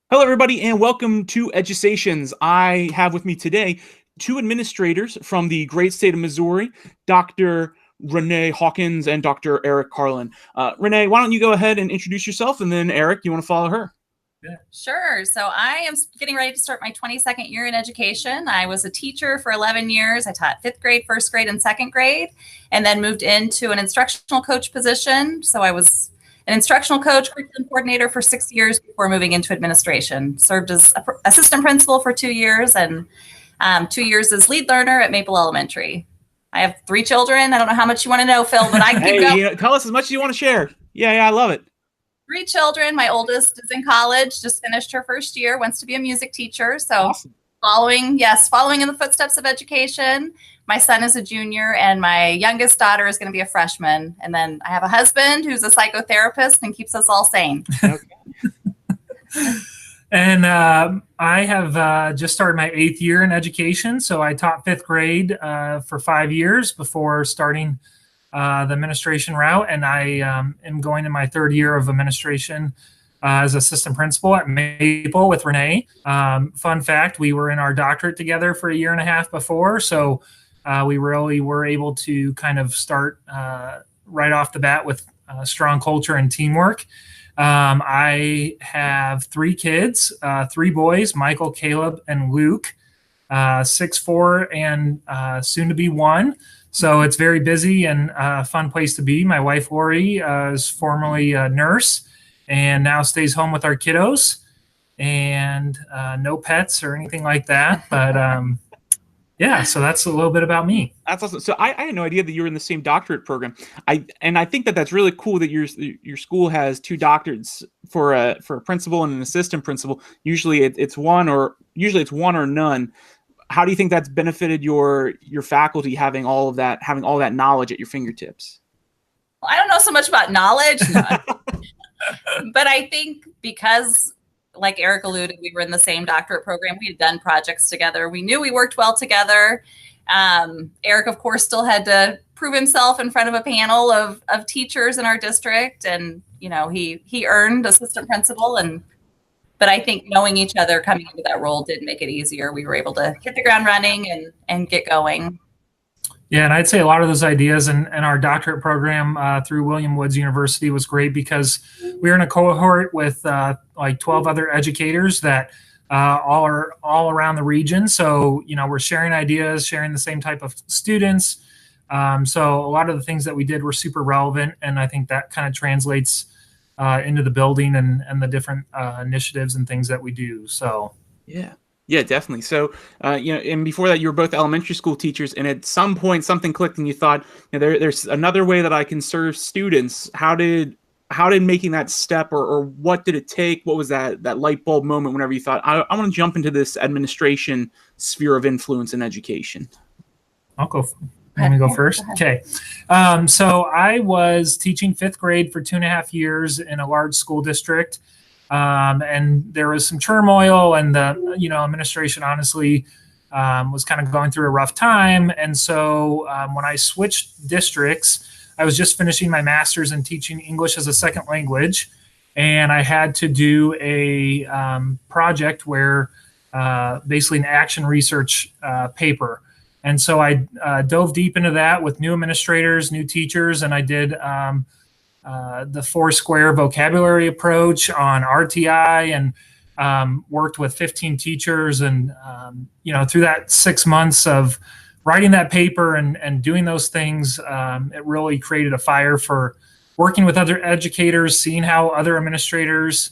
Hello, everybody, and welcome to Edusations. I have with me today two administrators from the great state of Missouri, Dr. Rena Hawkins and Dr. Eric Carlin. Rena, why don't you go ahead and introduce yourself, and then Eric, you want to follow her? Sure. So I am getting ready to start my 22nd year in education. I was a teacher for 11 years. I taught fifth grade, first grade, and second grade, and then moved into an instructional coach position. So I was an instructional coach, curriculum coordinator for 6 years before moving into administration. Served as assistant principal for 2 years and 2 years as lead learner at Maple Elementary. I have 3 children. I don't know how much you want to know, Phil, but I can keep going. Tell us as much as you want to share. Yeah, I love it. 3 children. My oldest is in college, just finished her first year, wants to be a music teacher. So awesome. following in the footsteps of education. My son is a junior and my youngest daughter is going to be a freshman. And then I have a husband who's a psychotherapist and keeps us all sane. And I have just started my 8th year in education. So I taught 5th grade for 5 years before starting the administration route, and I am going in my 3rd year of administration as assistant principal at Maple with Renee. Fun fact, we were in our doctorate together for a year and a half before, so we really were able to kind of start right off the bat with strong culture and teamwork. I have 3 kids, 3 boys, Michael, Caleb, and Luke, 6, 4, and soon to be 1. So it's very busy and a fun place to be. My wife, Lori, is formerly a nurse and now stays home with our kiddos, and no pets or anything like that. But yeah, so that's a little bit about me. That's awesome. So I had no idea that you were in the same doctorate program. I think that that's really cool that your school has 2 doctorates for a principal and an assistant principal. Usually it's one or none. How do you think that's benefited your faculty having all that knowledge at your fingertips? Well, I don't know so much about knowledge, but I think because, like Eric alluded, we were in the same doctorate program. We had done projects together. We knew we worked well together. Eric, of course, still had to prove himself in front of a panel of teachers in our district, and he earned assistant principal. But I think knowing each other coming into that role did make it easier. We were able to hit the ground running and get going. Yeah, and I'd say a lot of those ideas in our doctorate program through William Woods University was great because we were in a cohort with like 12 other educators that all are all around the region. So, we're sharing ideas, sharing the same type of students. So a lot of the things that we did were super relevant, and I think that kind of translates into the building and the different initiatives and things that we do. So yeah, definitely. So and before that, you were both elementary school teachers, and at some point something clicked, and you thought, there's another way that I can serve students. How did making that step, or what did it take? What was that light bulb moment whenever you thought, I want to jump into this administration sphere of influence in education? I'll go. Let me go first. Okay. So I was teaching 5th grade for 2.5 years in a large school district. And there was some turmoil, and the, administration honestly was kind of going through a rough time. And so when I switched districts, I was just finishing my master's in teaching English as a second language. And I had to do a project where basically an action research paper. And so I dove deep into that with new administrators, new teachers, and I did the 4-square vocabulary approach on RTI, and worked with 15 teachers. And, through that 6 months of writing that paper and doing those things, it really created a fire for working with other educators, seeing how other administrators,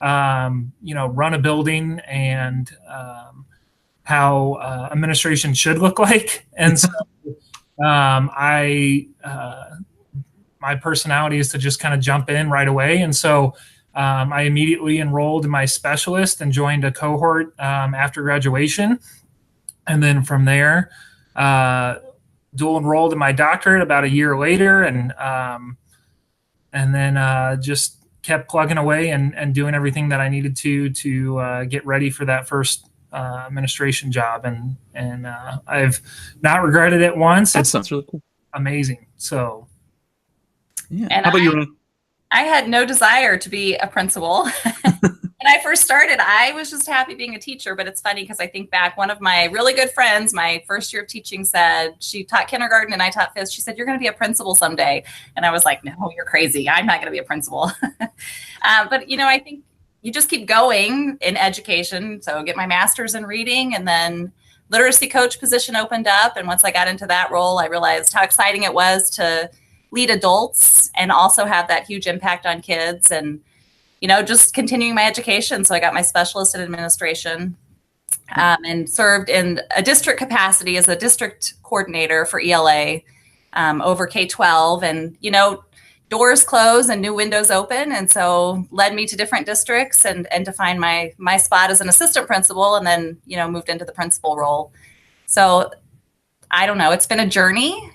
run a building, and how administration should look like. And so my personality is to just kind of jump in right away. And so I immediately enrolled in my specialist and joined a cohort after graduation. And then from there, dual enrolled in my doctorate about a year later, and then just kept plugging away and doing everything that I needed to get ready for that first administration job, and I've not regretted it once. That sounds really cool. Amazing. So yeah. And how about you? I had no desire to be a principal. When I first started, I was just happy being a teacher, but it's funny because I think back, one of my really good friends, my first year of teaching, said, she taught kindergarten and I taught fifth. She said, "You're going to be a principal someday." And I was like, "No, you're crazy. I'm not going to be a principal." But, you know, I think you just keep going in education. So get my master's in reading, and then literacy coach position opened up. And once I got into that role, I realized how exciting it was to lead adults and also have that huge impact on kids, and you know, just continuing my education. So I got my specialist in administration, and served in a district capacity as a district coordinator for ELA, over K-12. And, you know, doors close and new windows open. And so led me to different districts and to find my spot as an assistant principal, and then, you know, moved into the principal role. So I don't know. It's been a journey.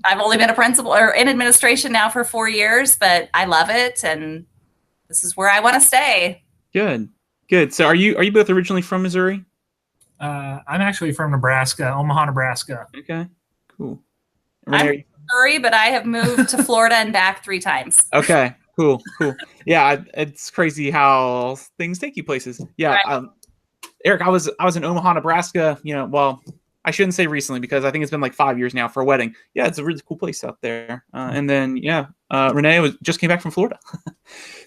I've only been a principal or in administration now for 4 years, but I love it. And this is where I want to stay. Good. So are you both originally from Missouri? I'm actually from Nebraska, Omaha, Nebraska. Okay, cool. I'm from Missouri, but I have moved to Florida and back 3 times. Okay, cool. Yeah, it's crazy how things take you places. Yeah, right. Eric, I was in Omaha, Nebraska. You know, well, I shouldn't say recently because I think it's been like 5 years now for a wedding. Yeah, it's a really cool place out there. And then Renee just came back from Florida.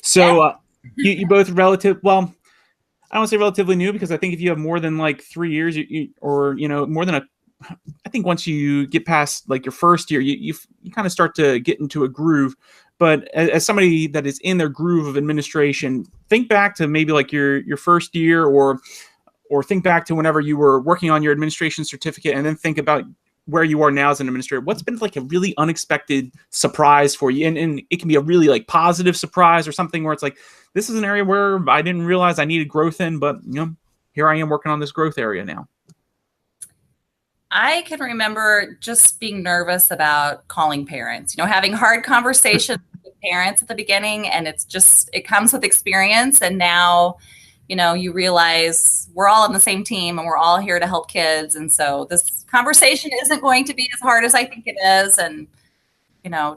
So you both well, I don't want to say relatively new, because I think if you have more than like 3 years, or more than I think once you get past like your first year, you kind of start to get into a groove. But as somebody that is in their groove of administration, think back to maybe like your first year, or think back to whenever you were working on your administration certificate, and then think about where you are now as an administrator. What's been like a really unexpected surprise for you? And it can be a really like positive surprise, or something where it's like, this is an area where I didn't realize I needed growth in, but here I am working on this growth area now. I can remember just being nervous about calling parents, having hard conversations with parents at the beginning, and it comes with experience. And now, you realize we're all on the same team and we're all here to help kids. And so this conversation isn't going to be as hard as I think it is. And,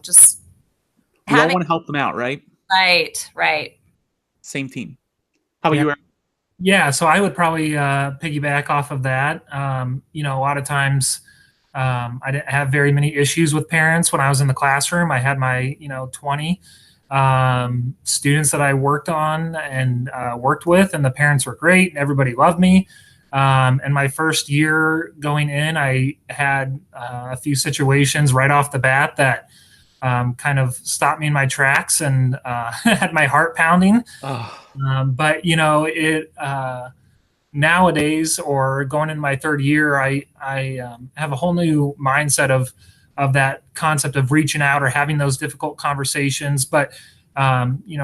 just you all want to help them out, right? Right. Same team. How about you, Eric? Yeah, so I would probably piggyback off of that. A lot of times I didn't have very many issues with parents when I was in the classroom. I had my, 20 students that I worked on and worked with, and the parents were great and everybody loved me. And my first year going in, I had a few situations right off the bat that kind of stopped me in my tracks and had my heart pounding. Oh. But nowadays, or going in my third year, I have a whole new mindset of that concept of reaching out or having those difficult conversations. But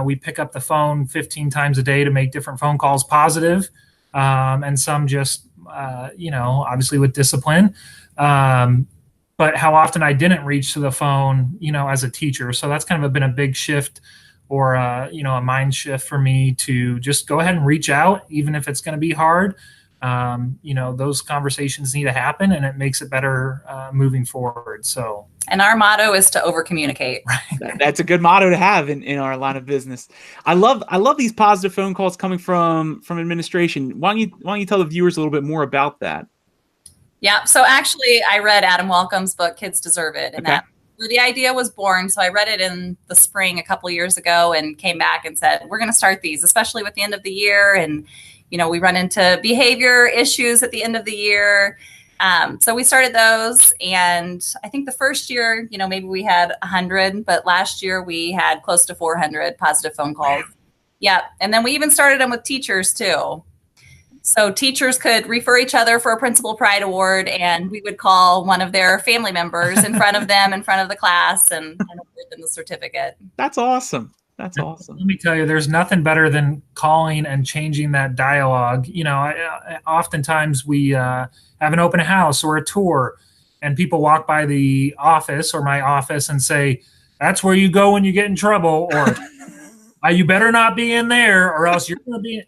we pick up the phone 15 times a day to make different phone calls positive, and some just obviously with discipline. But how often I didn't reach to the phone, as a teacher. So that's kind of been a big shift, or a mind shift for me, to just go ahead and reach out, even if it's going to be hard. Those conversations need to happen, and it makes it better moving forward. So, and our motto is to over communicate. Right. That's a good motto to have in our line of business. I love these positive phone calls coming from administration. Why don't you tell the viewers a little bit more about that? Yeah. So actually, I read Adam Welcome's book, Kids Deserve It. And that's where the idea was born. So I read it in the spring a couple of years ago and came back and said, we're going to start these, especially with the end of the year. And, we run into behavior issues at the end of the year. So we started those. And I think the first year, maybe we had 100, but last year we had close to 400 positive phone calls. Yeah. And then we even started them with teachers too. So teachers could refer each other for a Principal Pride Award, and we would call one of their family members in front of them, in front of the class, and award them the certificate. That's awesome. That's awesome. Let me tell you, there's nothing better than calling and changing that dialogue. Oftentimes we have an open house or a tour, and people walk by the office or my office and say, "That's where you go when you get in trouble," or "You better not be in there, or else you're going to be."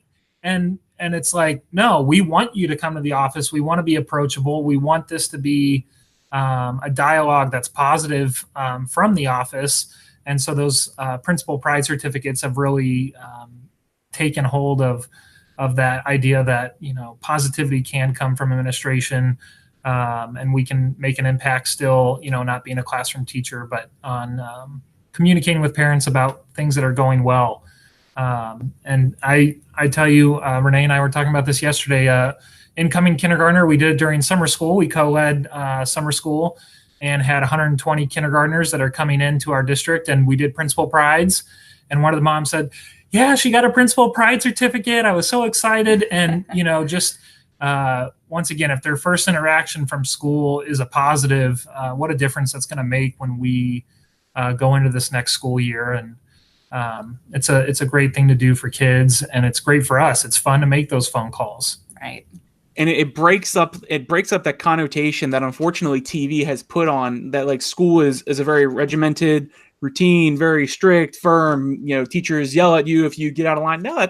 And it's like, no, we want you to come to the office. We want to be approachable. We want this to be a dialogue that's positive from the office. And so those Principal Pride certificates have really taken hold of that idea that, positivity can come from administration, and we can make an impact still, not being a classroom teacher, but on communicating with parents about things that are going well. And I tell you, Renee and I were talking about this yesterday. Incoming kindergartner, we did it during summer school. We co-led summer school and had 120 kindergartners that are coming into our district, and we did principal prides. And one of the moms said, "Yeah, she got a principal pride certificate. I was so excited." And just once again, if their first interaction from school is a positive, what a difference that's going to make when we go into this next school year. And it's a great thing to do for kids, and it's great for us. It's fun to make those phone calls. Right. And it breaks up that connotation that unfortunately TV has put on that, like, school is a very regimented routine, very strict, firm. Teachers yell at you if you get out of line. No,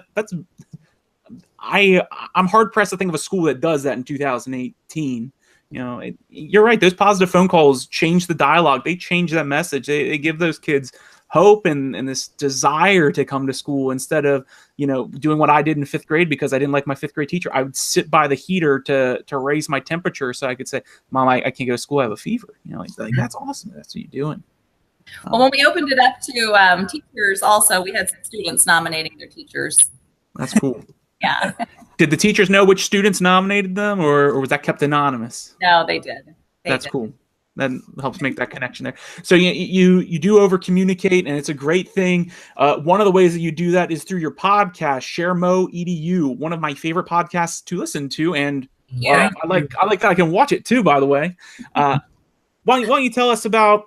I'm hard pressed to think of a school that does that in 2018. You're right. Those positive phone calls change the dialogue. They change that message. They give those kids hope and this desire to come to school instead of, doing what I did in 5th grade because I didn't like my 5th grade teacher. I would sit by the heater to raise my temperature so I could say, "Mom, I can't go to school. I have a fever." Like that's awesome. That's what you're doing. Well, when we opened it up to teachers also, we had some students nominating their teachers. That's cool. Yeah. Did the teachers know which students nominated them, or was that kept anonymous? No, they did. That's cool. That helps make that connection there. So you do over communicate, and it's a great thing. One of the ways that you do that is through your podcast, ShareMo EDU, one of my favorite podcasts to listen to, and I like that I can watch it too. By the way, why don't you tell us about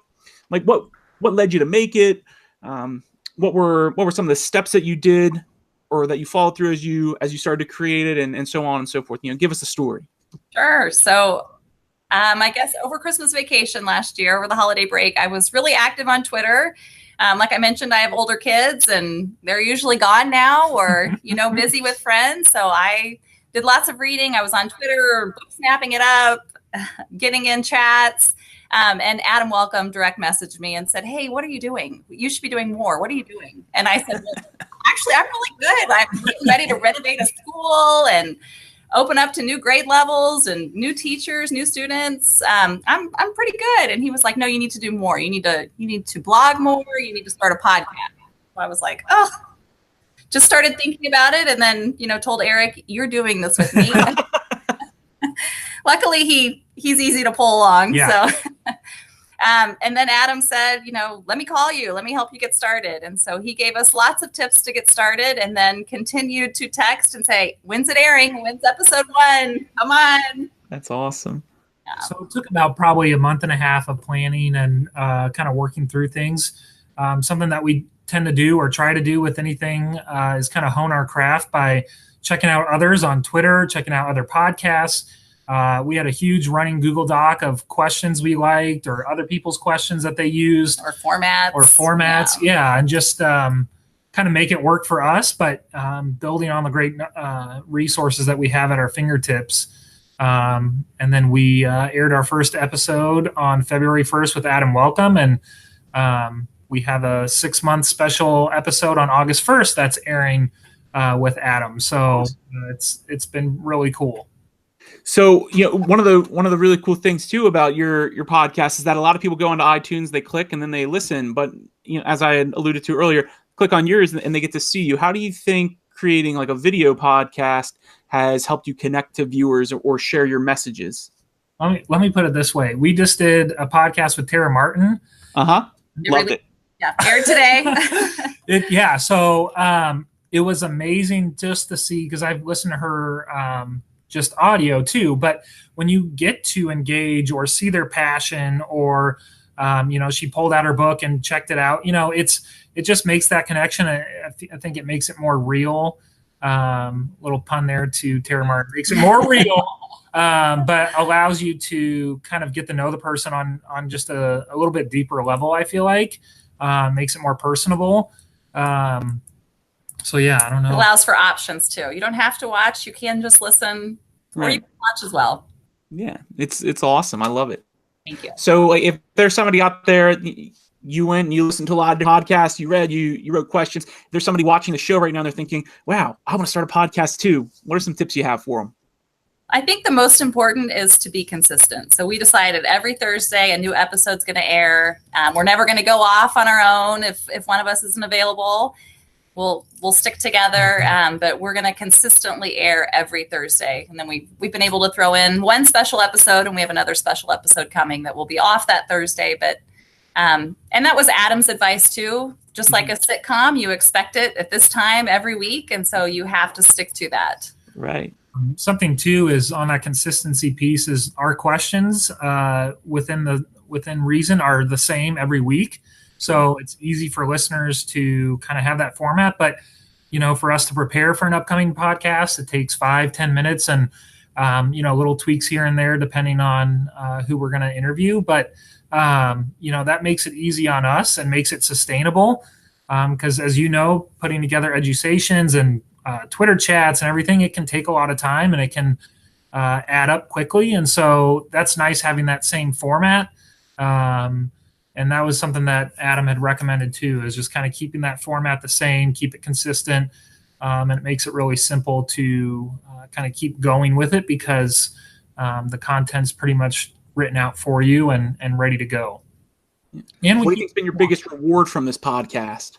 like what led you to make it? What were some of the steps that you did or that you followed through as you started to create it, and so on and so forth? Give us a story. Sure. So I guess over Christmas vacation last year, over the holiday break, I was really active on Twitter. Like I mentioned, I have older kids and they're usually gone now or, busy with friends. So I did lots of reading. I was on Twitter, snapping it up, getting in chats. And Adam Welcome direct messaged me and said, "Hey, what are you doing? You should be doing more. What are you doing?" And I said, "Well, actually, I'm really good. I'm getting ready to renovate a school and open up to new grade levels and new teachers, new students. I'm pretty good." And he was like, "No, you need to do more. You need to blog more. You need to start a podcast." So I was like, "Oh," just started thinking about it. And then, told Eric, "You're doing this with me." Luckily he's easy to pull along. Yeah. So, and then Adam said, "Let me call you. Let me help you get started." And so he gave us lots of tips to get started and then continued to text and say, "When's it airing? When's episode 1? Come on." That's awesome. Yeah. So it took about probably a month and a half of planning and kind of working through things. Something that we tend to do or try to do with anything is kind of hone our craft by checking out others on Twitter, checking out other podcasts. We had a huge running Google Doc of questions we liked or other people's questions that they used. Or formats. Yeah. And just kind of make it work for us, but building on the great resources that we have at our fingertips. And then we aired our first episode on February 1st with Adam Welcome. And we have a 6-month special episode on August 1st that's airing with Adam. So it's been really cool. So, one of the really cool things too about your podcast is that a lot of people go onto iTunes, they click and then they listen. But, as I had alluded to earlier, click on yours and they get to see you. How do you think creating like a video podcast has helped you connect to viewers or share your messages? Let me put it this way. We just did a podcast with Tara Martin. Loved it. Yeah. Aired today. So it was amazing just to see, because I've listened to her just audio too, but when you get to engage or see their passion or she pulled out her book and checked it out, it just makes that connection. I think it makes it more real. Little pun there to Tara Martin, makes it more real, but allows you to kind of get to know the person on just a little bit deeper level. I feel like makes it more personable. So yeah, I don't know. It allows for options too. You don't have to watch. You can just listen, or you can watch as well. Yeah, it's awesome. I love it. Thank you. So if there's somebody out there, you went and you listened to a lot of podcasts, you read, you wrote questions. There's somebody watching the show right now, and they're thinking, wow, I want to start a podcast too. What are some tips you have for them? I think the most important is to be consistent. So we decided every Thursday a new episode's going to air. We're never going to go off on our own if one of us isn't available. We'll stick together, but we're going to consistently air every Thursday. And then we've been able to throw in one special episode, and we have another special episode coming that will be off that Thursday. But and that was Adam's advice too. Just like a sitcom, you expect it at this time every week, and so you have to stick to that. Right. Something too is on that consistency piece is our questions within reason are the same every week. So it's easy for listeners to kind of have that format, but for us to prepare for an upcoming podcast, it takes 5-10 minutes and little tweaks here and there depending on who we're going to interview. But that makes it easy on us and makes it sustainable. Because as putting together Edusations and Twitter chats and everything, it can take a lot of time and it can add up quickly. And so that's nice having that same format. And that was something that Adam had recommended too, is just kind of keeping that format the same, keep it consistent. And it makes it really simple to kind of keep going with it because the content's pretty much written out for you and ready to go. And what do you think's been your biggest reward from this podcast?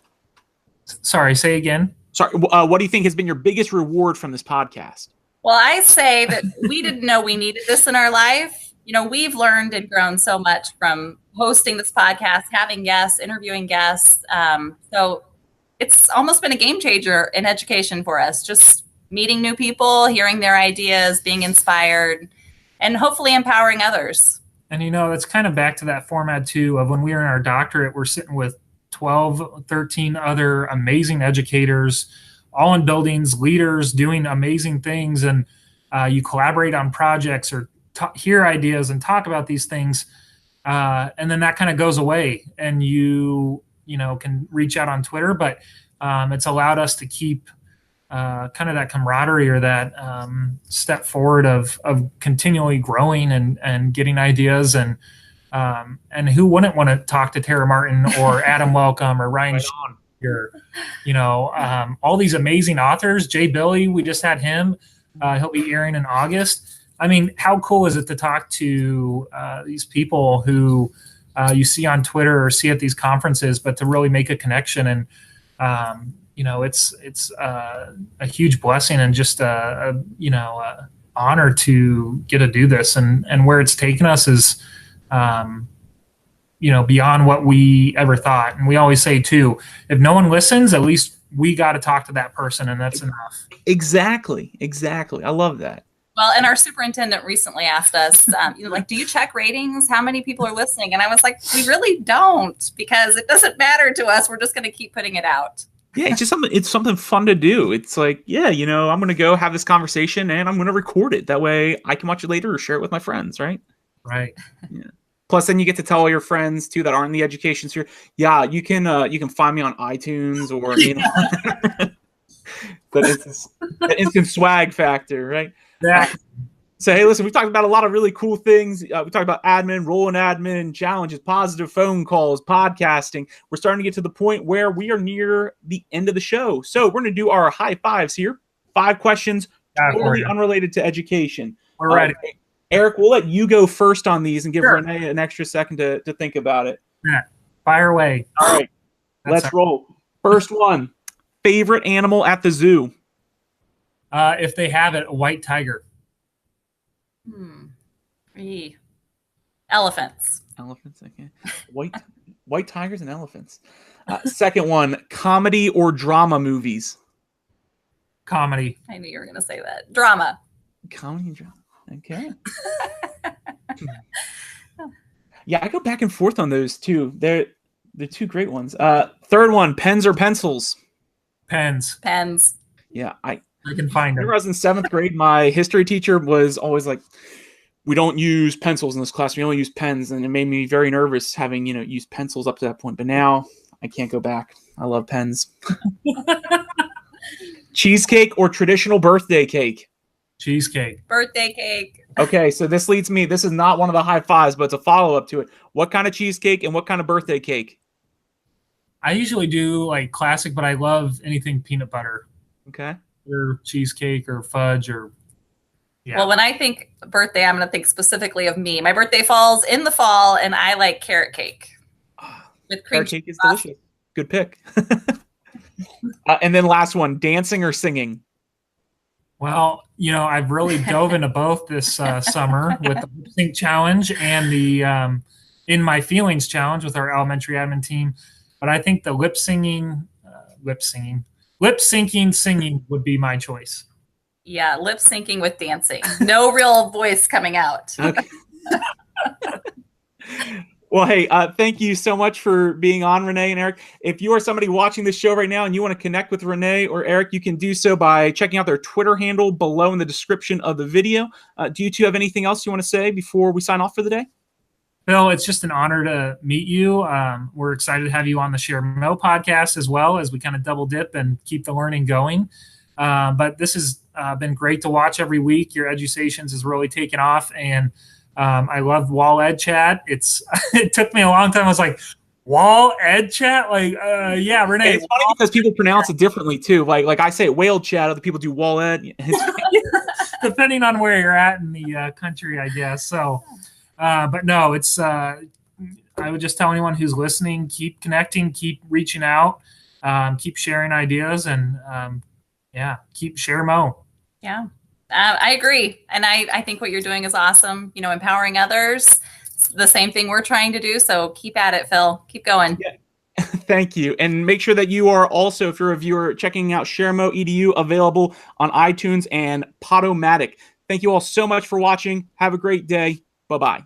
Sorry, say again. Sorry, what do you think has been your biggest reward from this podcast? Well, I say that we didn't know we needed this in our life. We've learned and grown so much from hosting this podcast, having guests, interviewing guests. So it's almost been a game changer in education for us, just meeting new people, hearing their ideas, being inspired, and hopefully empowering others. And, that's kind of back to that format too of when we were in our doctorate, we're sitting with 12, 13 other amazing educators, all in buildings, leaders doing amazing things. And you collaborate on projects or hear ideas and talk about these things. And then that kind of goes away and you can reach out on Twitter, but it's allowed us to keep kind of that camaraderie or that step forward of continually growing and getting ideas and who wouldn't want to talk to Tara Martin or Adam Welcome or Ryan or all these amazing authors. Jay Billy, we just had him. He'll be airing in August. I mean, how cool is it to talk to these people who you see on Twitter or see at these conferences, but to really make a connection and it's a huge blessing and just a honor to get to do this and where it's taken us is beyond what we ever thought. And we always say too, if no one listens, at least we got to talk to that person and that's enough. Exactly. I love that. Well, and our superintendent recently asked us, do you check ratings? How many people are listening? And I was like, we really don't, because it doesn't matter to us. We're just going to keep putting it out. Yeah, it's something fun to do. It's like, I'm going to go have this conversation and I'm going to record it. That way I can watch it later or share it with my friends, right? Right. Yeah. Plus, then you get to tell all your friends too that aren't in the education sphere. Yeah, you can find me on iTunes or but it's that instant swag factor, right? Yeah. So, hey, listen, we talked about a lot of really cool things. We talked about admin, role in admin, challenges, positive phone calls, podcasting. We're starting to get to the point where we are near the end of the show. So we're going to do our high fives here. 5 questions, totally unrelated to education. We're ready. Eric, we'll let you go first on these and give Renee an extra second to think about it. Yeah, fire away. All right, let's roll. First one, favorite animal at the zoo? If they have it, a white tiger. Elephants. Elephants, okay. White tigers and elephants. Second one, comedy or drama movies? Comedy. I knew you were going to say that. Drama. Comedy and drama. Okay. Yeah, I go back and forth on those two. They're two great ones. Third one, pens or pencils? Pens. Yeah, I can find them. When I was in 7th grade, my history teacher was always like, we don't use pencils in this class. We only use pens. And it made me very nervous having, used pencils up to that point. But now I can't go back. I love pens. Cheesecake or traditional birthday cake? Cheesecake. Birthday cake. Okay, so this leads me. This is not one of the high fives, but it's a follow-up to it. What kind of cheesecake and what kind of birthday cake? I usually do like classic, but I love anything peanut butter. Okay. Or cheesecake or fudge or yeah. Well, when I think birthday, I'm going to think specifically of me. My birthday falls in the fall, and I like carrot cake with cream Carrot cake is delicious. Good pick. And then last one, dancing or singing? Well, you know, I've really dove into both this summer with the lip sync challenge and the In My Feelings challenge with our elementary admin team. But I think the lip syncing singing would be my choice. Yeah, lip syncing with dancing. No real voice coming out. Okay. Well, hey, thank you so much for being on, Renee and Eric. If you are somebody watching this show right now and you want to connect with Renee or Eric, you can do so by checking out their Twitter handle below in the description of the video. Do you two have anything else you want to say before we sign off for the day? Bill, it's just an honor to meet you. We're excited to have you on the Share Mo podcast as well, as we kind of double dip and keep the learning going. But this has been great to watch every week. Your Edusations has really taken off, and I love Wall Ed Chat. It took me a long time. I was like, Wall Ed Chat? Like, yeah, Renee. It's funny because people pronounce it differently too. Like I say whale chat, other people do Wall Ed. Depending on where you're at in the country, I guess. So, but no, it's. I would just tell anyone who's listening: keep connecting, keep reaching out, keep sharing ideas, and keep share Mo. Yeah. I agree. And I think what you're doing is awesome. You know, empowering others, it's the same thing we're trying to do. So keep at it, Phil. Keep going. Yeah. Thank you. And make sure that you are also, if you're a viewer, checking out ShareMo EDU, available on iTunes and Podomatic. Thank you all so much for watching. Have a great day. Bye-bye.